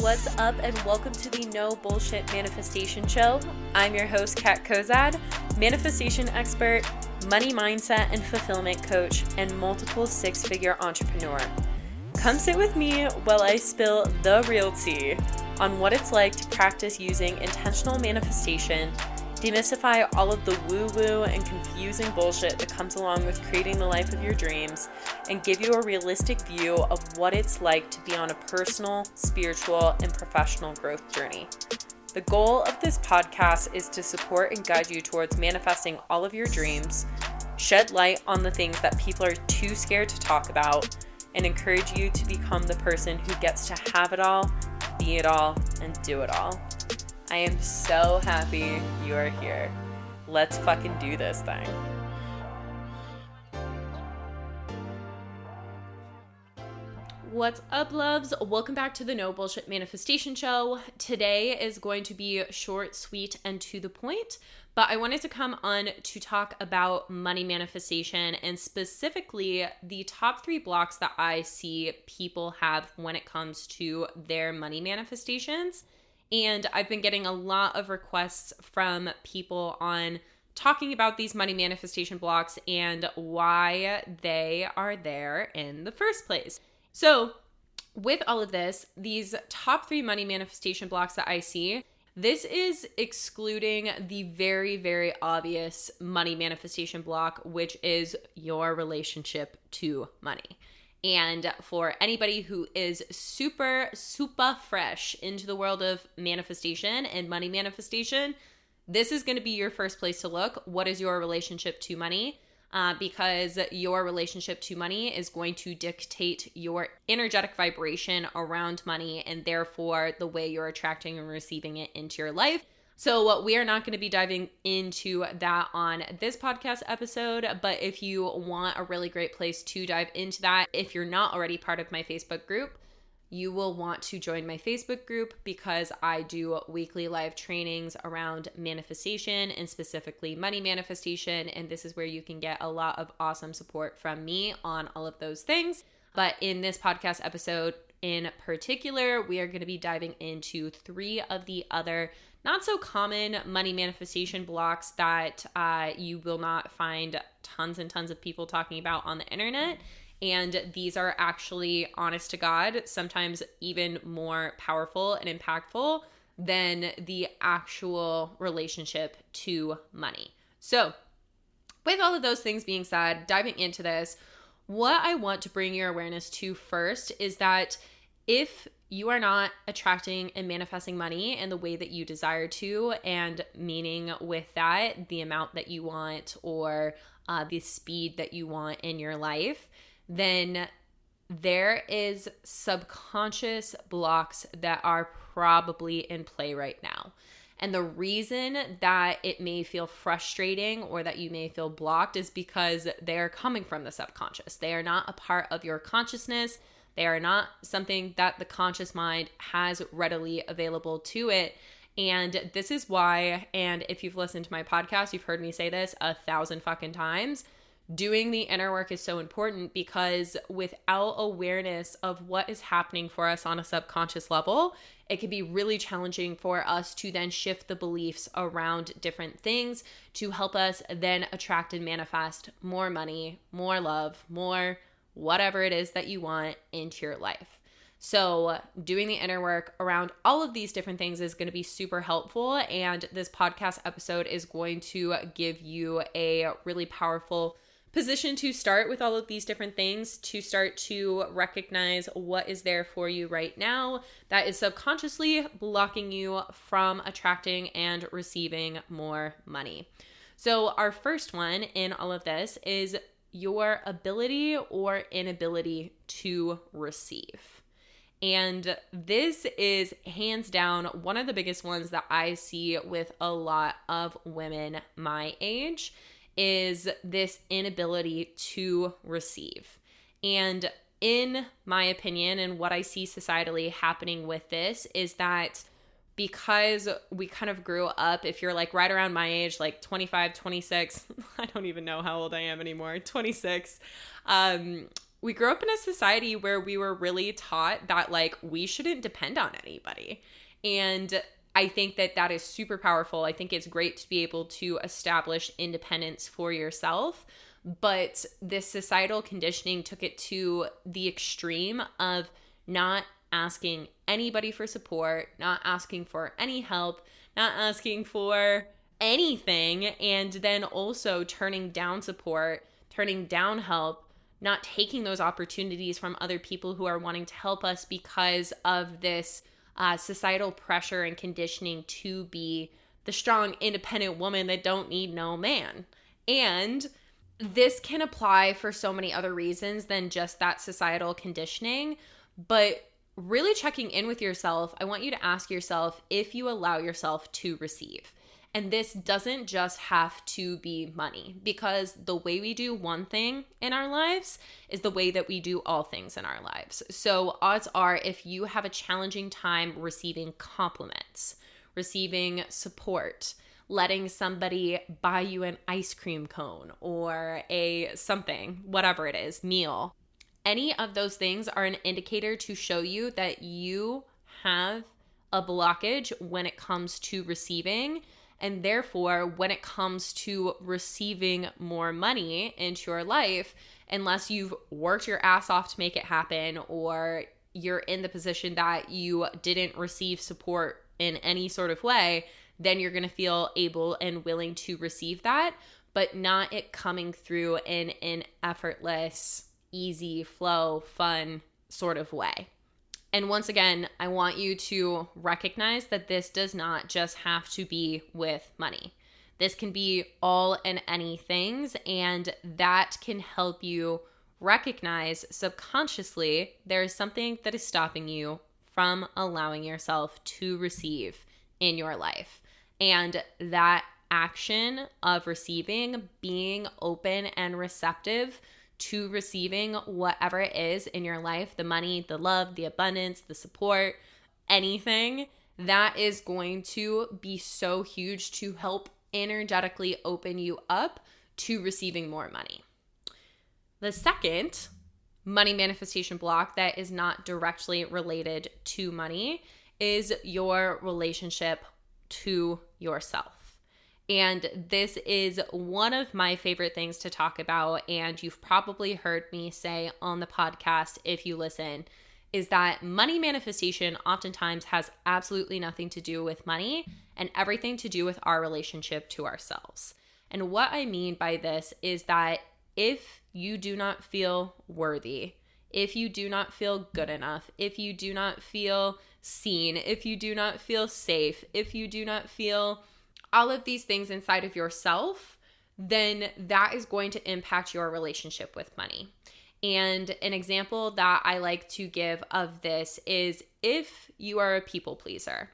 What's up, and welcome to the No Bullshit Manifestation Show. I'm your host, Kat Kozad, manifestation expert, money mindset and fulfillment coach, and multiple six-figure entrepreneur. Come sit with me while I spill the real tea on what it's like to practice using intentional manifestation, demystify all of the woo-woo and confusing bullshit that comes along with creating the life of your dreams, and give you a realistic view of what it's like to be on a personal, spiritual, and professional growth journey. The goal of this podcast is to support and guide you towards manifesting all of your dreams, shed light on the things that people are too scared to talk about, and encourage you to become the person who gets to have it all, be it all, and do it all. I am so happy you are here. Let's fucking do this thing. What's up, loves? Welcome back to the No Bullshit Manifestation Show. Today is going to be short, sweet, and to the point, but I wanted to come on to talk about money manifestation and specifically the top 3 blocks that I see people have when it comes to their money manifestations. And I've been getting a lot of requests from people on talking about these money manifestation blocks and why they are there in the first place. So with all of this, these top 3 money manifestation blocks that I see, this is excluding the very, very obvious money manifestation block, which is your relationship to money. And for anybody who is super fresh into the world of manifestation and money manifestation, this is going to be your first place to look. What is your relationship to money? Because your relationship to money is going to dictate your energetic vibration around money and therefore the way you're attracting and receiving it into your life. So we are not going to be diving into that on this podcast episode, but if you want a really great place to dive into that, if you're not already part of my Facebook group, you will want to join my Facebook group because I do weekly live trainings around manifestation and specifically money manifestation, and this is where you can get a lot of awesome support from me on all of those things. But in this podcast episode in particular, we are going to be diving into 3 of the other not so common money manifestation blocks that you will not find tons and tons of people talking about on the internet. And these are actually, honest to God, sometimes even more powerful and impactful than the actual relationship to money. So with all of those things being said, diving into this, what I want to bring your awareness to first is that if you are not attracting and manifesting money in the way that you desire to, and meaning with that, the amount that you want or the speed that you want in your life, then there is subconscious blocks that are probably in play right now. And the reason that it may feel frustrating or that you may feel blocked is because they are coming from the subconscious. They are not a part of your consciousness. They are not something that the conscious mind has readily available to it. And this is why, and if you've listened to my podcast, you've heard me say this 1,000 fucking times, doing the inner work is so important, because without awareness of what is happening for us on a subconscious level, it can be really challenging for us to then shift the beliefs around different things to help us then attract and manifest more money, more love, more whatever it is that you want into your life. So doing the inner work around all of these different things is going to be super helpful. And this podcast episode is going to give you a really powerful position to start with all of these different things, to start to recognize what is there for you right now that is subconsciously blocking you from attracting and receiving more money. So our first one in all of this is your ability or inability to receive. And this is hands down one of the biggest ones that I see with a lot of women my age, is this inability to receive. And in my opinion, and what I see societally happening with this is that because we kind of grew up, if you're like right around my age, like 25, 26, I don't even know how old I am anymore, 26, we grew up in a society where we were really taught that like we shouldn't depend on anybody. And I think that that is super powerful. I think it's great to be able to establish independence for yourself. But this societal conditioning took it to the extreme of not asking anybody for support, not asking for any help, not asking for anything, and then also turning down support, turning down help, not taking those opportunities from other people who are wanting to help us because of this societal pressure and conditioning to be the strong, independent woman that don't need no man. And this can apply for so many other reasons than just that societal conditioning, but really checking in with yourself, I want you to ask yourself if you allow yourself to receive. And this doesn't just have to be money, because the way we do one thing in our lives is the way that we do all things in our lives. So odds are, if you have a challenging time receiving compliments, receiving support, letting somebody buy you an ice cream cone or a something, whatever it is, meal, any of those things are an indicator to show you that you have a blockage when it comes to receiving. And therefore, when it comes to receiving more money into your life, unless you've worked your ass off to make it happen, or you're in the position that you didn't receive support in any sort of way, then you're going to feel able and willing to receive that, but not it coming through in an effortless, easy flow, fun sort of way. And once again, I want you to recognize that this does not just have to be with money. This can be all and any things, and that can help you recognize subconsciously there is something that is stopping you from allowing yourself to receive in your life. And that action of receiving, being open and receptive to receiving whatever it is in your life, the money, the love, the abundance, the support, anything, that is going to be so huge to help energetically open you up to receiving more money. The second money manifestation block that is not directly related to money is your relationship to yourself. And this is one of my favorite things to talk about, and you've probably heard me say on the podcast, if you listen, is that money manifestation oftentimes has absolutely nothing to do with money and everything to do with our relationship to ourselves. And what I mean by this is that if you do not feel worthy, if you do not feel good enough, if you do not feel seen, if you do not feel safe, if you do not feel all of these things inside of yourself, then that is going to impact your relationship with money. And an example that I like to give of this is if you are a people pleaser,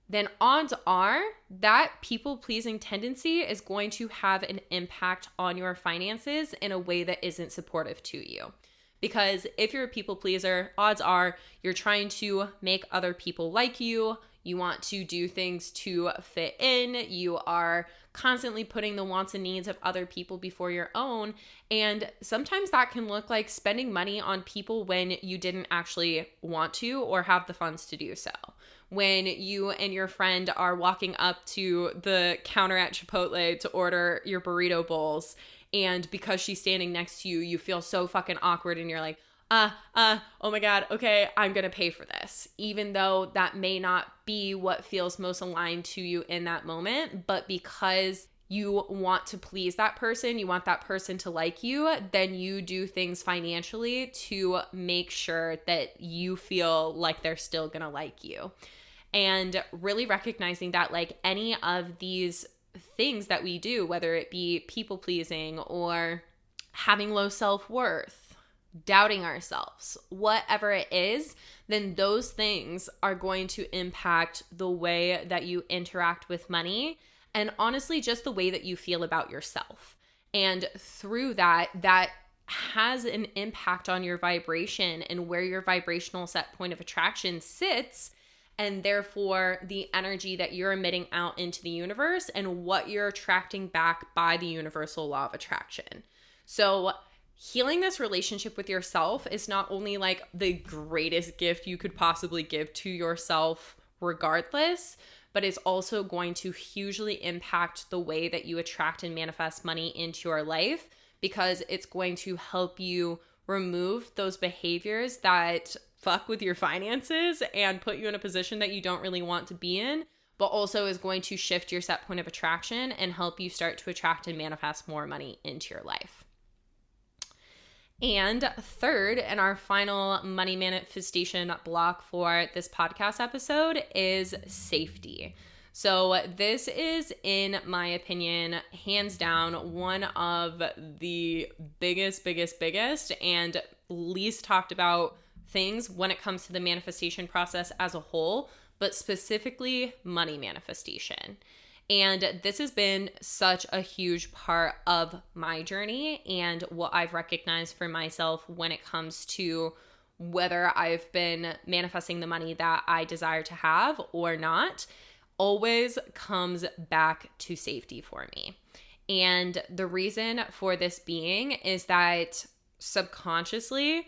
then odds are that people-pleasing tendency is going to have an impact on your finances in a way that isn't supportive to you. Because if you're a people pleaser, odds are you're trying to make other people like you. You want to do things to fit in. You are constantly putting the wants and needs of other people before your own. And sometimes that can look like spending money on people when you didn't actually want to or have the funds to do so. When you and your friend are walking up to the counter at Chipotle to order your burrito bowls, and because she's standing next to you, you feel so fucking awkward and you're like, oh my God, okay, I'm gonna pay for this. Even though that may not be what feels most aligned to you in that moment, but because you want to please that person, you want that person to like you, then you do things financially to make sure that you feel like they're still gonna like you. And really recognizing that like any of these things that we do, whether it be people pleasing or having low self-worth, doubting ourselves, whatever it is, then those things are going to impact the way that you interact with money and honestly just the way that you feel about yourself. And through that, that has an impact on your vibration and where your vibrational set point of attraction sits, and therefore the energy that you're emitting out into the universe and what you're attracting back by the universal law of attraction. So healing this relationship with yourself is not only like the greatest gift you could possibly give to yourself regardless, but it's also going to hugely impact the way that you attract and manifest money into your life, because it's going to help you remove those behaviors that fuck with your finances and put you in a position that you don't really want to be in, but also is going to shift your set point of attraction and help you start to attract and manifest more money into your life. And third, and our final money manifestation block for this podcast episode is safety. So this is, in my opinion, hands down, one of the biggest and least talked about things when it comes to the manifestation process as a whole, but specifically money manifestation. And this has been such a huge part of my journey and what I've recognized for myself when it comes to whether I've been manifesting the money that I desire to have or not, always comes back to safety for me. And the reason for this being is that subconsciously,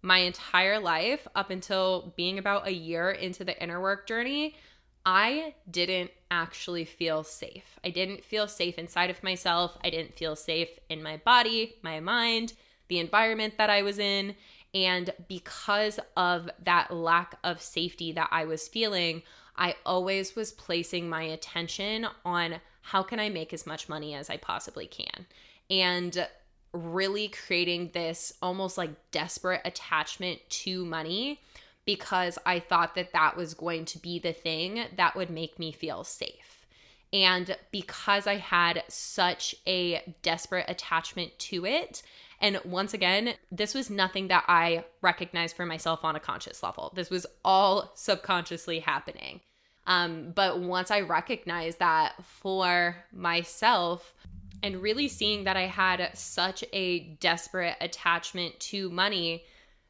my entire life, up until being about a year into the inner work journey, I didn't actually feel safe. I didn't feel safe inside of myself. I didn't feel safe in my body, my mind, the environment that I was in. And because of that lack of safety that I was feeling, I always was placing my attention on how can I make as much money as I possibly can. And really creating this almost like desperate attachment to money, because I thought that that was going to be the thing that would make me feel safe. And because I had such a desperate attachment to it, and once again, this was nothing that I recognized for myself on a conscious level. This was all subconsciously happening. But once I recognized that for myself and really seeing that I had such a desperate attachment to money,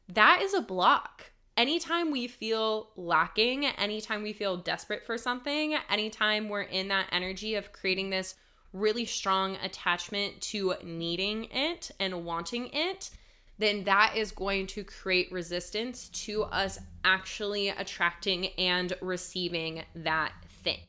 that is a block. Anytime we feel lacking, anytime we feel desperate for something, anytime we're in that energy of creating this really strong attachment to needing it and wanting it, then that is going to create resistance to us actually attracting and receiving that thing.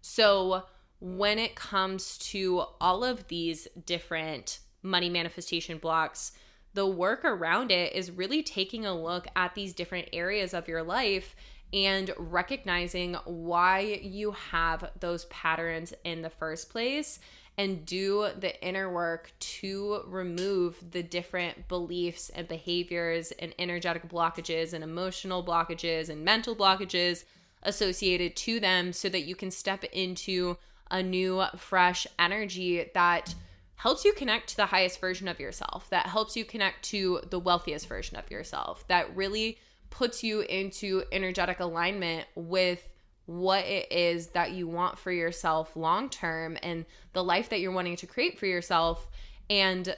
So when it comes to all of these different money manifestation blocks, the work around it is really taking a look at these different areas of your life and recognizing why you have those patterns in the first place, and do the inner work to remove the different beliefs and behaviors and energetic blockages and emotional blockages and mental blockages associated to them, so that you can step into a new, fresh energy that helps you connect to the highest version of yourself, that helps you connect to the wealthiest version of yourself, that really puts you into energetic alignment with what it is that you want for yourself long term and the life that you're wanting to create for yourself, and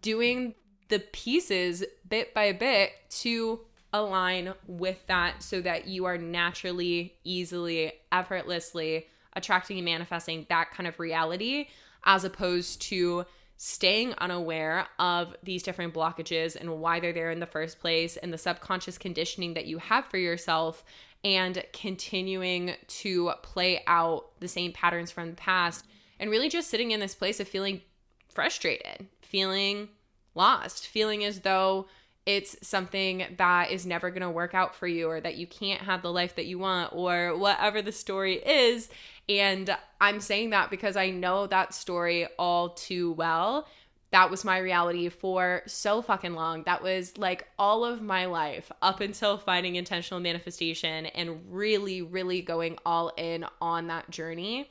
doing the pieces bit by bit to align with that, so that you are naturally, easily, effortlessly attracting and manifesting that kind of reality, as opposed to staying unaware of these different blockages and why they're there in the first place, and the subconscious conditioning that you have for yourself, and continuing to play out the same patterns from the past, and really just sitting in this place of feeling frustrated, feeling lost, feeling as though it's something that is never going to work out for you, or that you can't have the life that you want, or whatever the story is. And I'm saying that because I know that story all too well. That was my reality for so fucking long. That was like all of my life up until finding intentional manifestation and really, really going all in on that journey.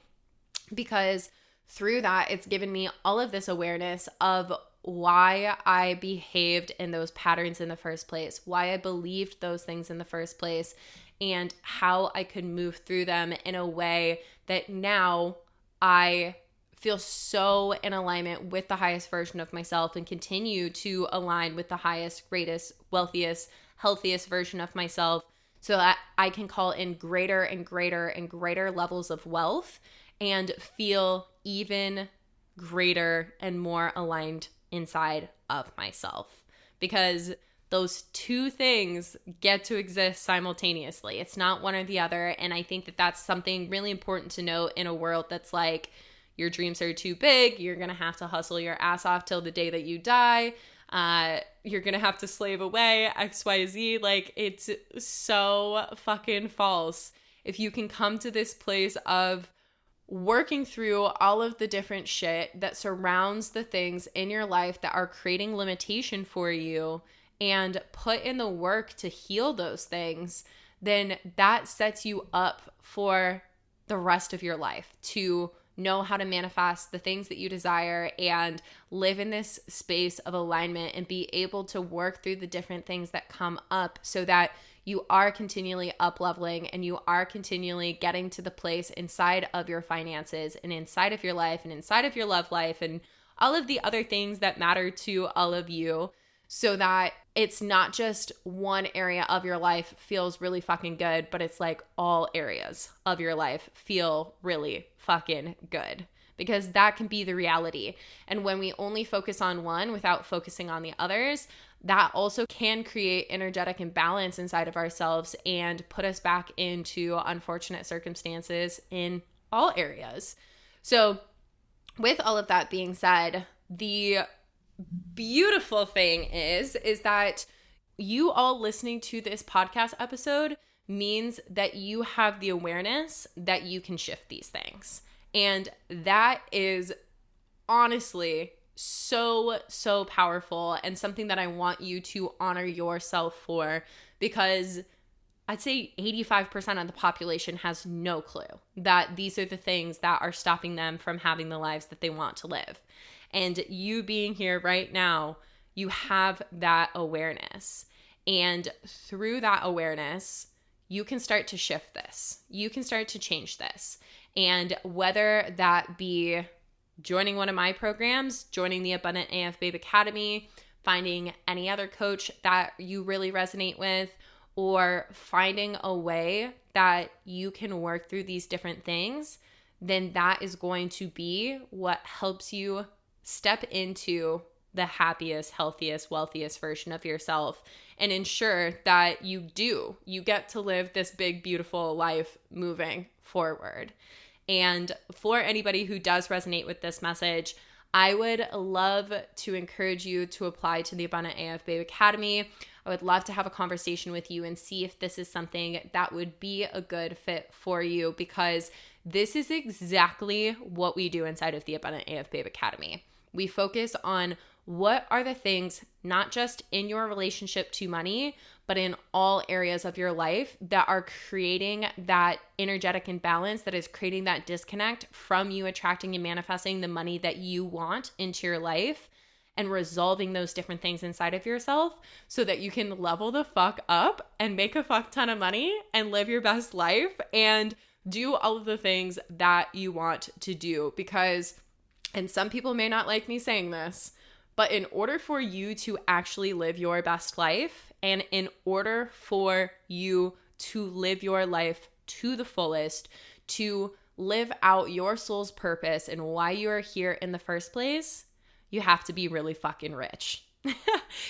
Because through that, it's given me all of this awareness of why I behaved in those patterns in the first place, why I believed those things in the first place, and how I could move through them in a way that now I feel so in alignment with the highest version of myself, and continue to align with the highest, greatest, wealthiest, healthiest version of myself, so that I can call in greater and greater and greater levels of wealth and feel even greater and more aligned inside of myself, because those two things get to exist simultaneously. It's not one or the other. And I think that that's something really important to note in a world that's like, your dreams are too big, you're going to have to hustle your ass off till the day that you die, you're going to have to slave away, XYZ. Like, it's so fucking false. If you can come to this place of working through all of the different shit that surrounds the things in your life that are creating limitation for you and put in the work to heal those things, then that sets you up for the rest of your life to know how to manifest the things that you desire and live in this space of alignment and be able to work through the different things that come up, so that you are continually up-leveling and you are continually getting to the place inside of your finances and inside of your life and inside of your love life and all of the other things that matter to all of you, so that it's not just one area of your life feels really fucking good, but it's like all areas of your life feel really fucking good, because that can be the reality. And when we only focus on one without focusing on the others, that also can create energetic imbalance inside of ourselves and put us back into unfortunate circumstances in all areas. So with all of that being said, the beautiful thing is that you all listening to this podcast episode means that you have the awareness that you can shift these things. And that is honestly so powerful, and something that I want you to honor yourself for, because I'd say 85% of the population has no clue that these are the things that are stopping them from having the lives that they want to live. And you being here right now, you have that awareness. And through that awareness, you can start to shift this. You can start to change this. And whether that be joining one of my programs, joining the Abundant AF Babe Academy, finding any other coach that you really resonate with, or finding a way that you can work through these different things, then that is going to be what helps you step into the happiest, healthiest, wealthiest version of yourself and ensure that you get to live this big, beautiful life moving forward. And for anybody who does resonate with this message, I would love to encourage you to apply to the Abundant AF Babe Academy. I would love to have a conversation with you and see if this is something that would be a good fit for you, because this is exactly what we do inside of the Abundant AF Babe Academy. We focus on what are the things, not just in your relationship to money, but in all areas of your life that are creating that energetic imbalance, that is creating that disconnect from you attracting and manifesting the money that you want into your life, and resolving those different things inside of yourself so that you can level the fuck up and make a fuck ton of money and live your best life and do all of the things that you want to do. Because, and some people may not like me saying this, but in order for you to actually live your best life, and in order for you to live your life to the fullest, to live out your soul's purpose and why you are here in the first place, you have to be really fucking rich.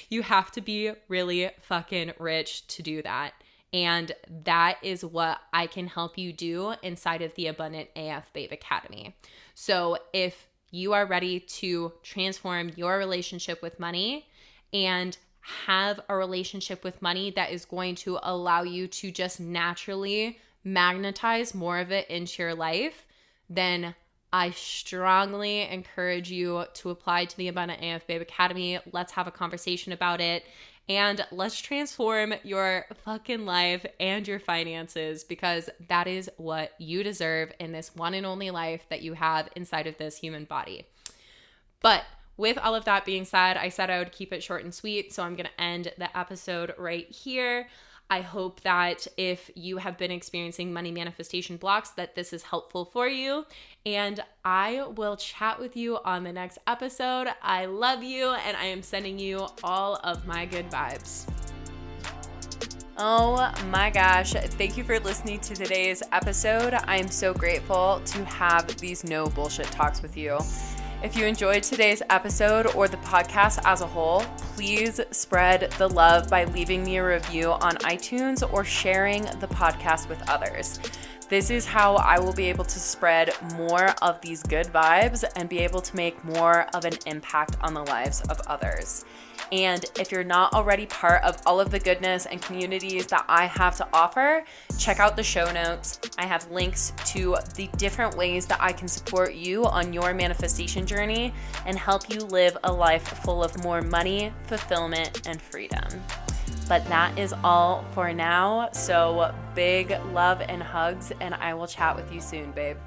You have to be really fucking rich to do that. And that is what I can help you do inside of the Abundant AF Babe Academy. So if you are ready to transform your relationship with money and have a relationship with money that is going to allow you to just naturally magnetize more of it into your life, then I strongly encourage you to apply to the Abundant AF Babe Academy. Let's have a conversation about it. And let's transform your fucking life and your finances, because that is what you deserve in this one and only life that you have inside of this human body. But with all of that being said, I said I would keep it short and sweet, so I'm going to end the episode right here. I hope that if you have been experiencing money manifestation blocks, that this is helpful for you. And I will chat with you on the next episode. I love you, and I am sending you all of my good vibes. Oh my gosh, thank you for listening to today's episode. I am so grateful to have these no bullshit talks with you. If you enjoyed today's episode or the podcast as a whole, please spread the love by leaving me a review on iTunes or sharing the podcast with others. This is how I will be able to spread more of these good vibes and be able to make more of an impact on the lives of others. And if you're not already part of all of the goodness and communities that I have to offer, check out the show notes. I have links to the different ways that I can support you on your manifestation journey and help you live a life full of more money, fulfillment, and freedom. But that is all for now. So big love and hugs, and I will chat with you soon, babe.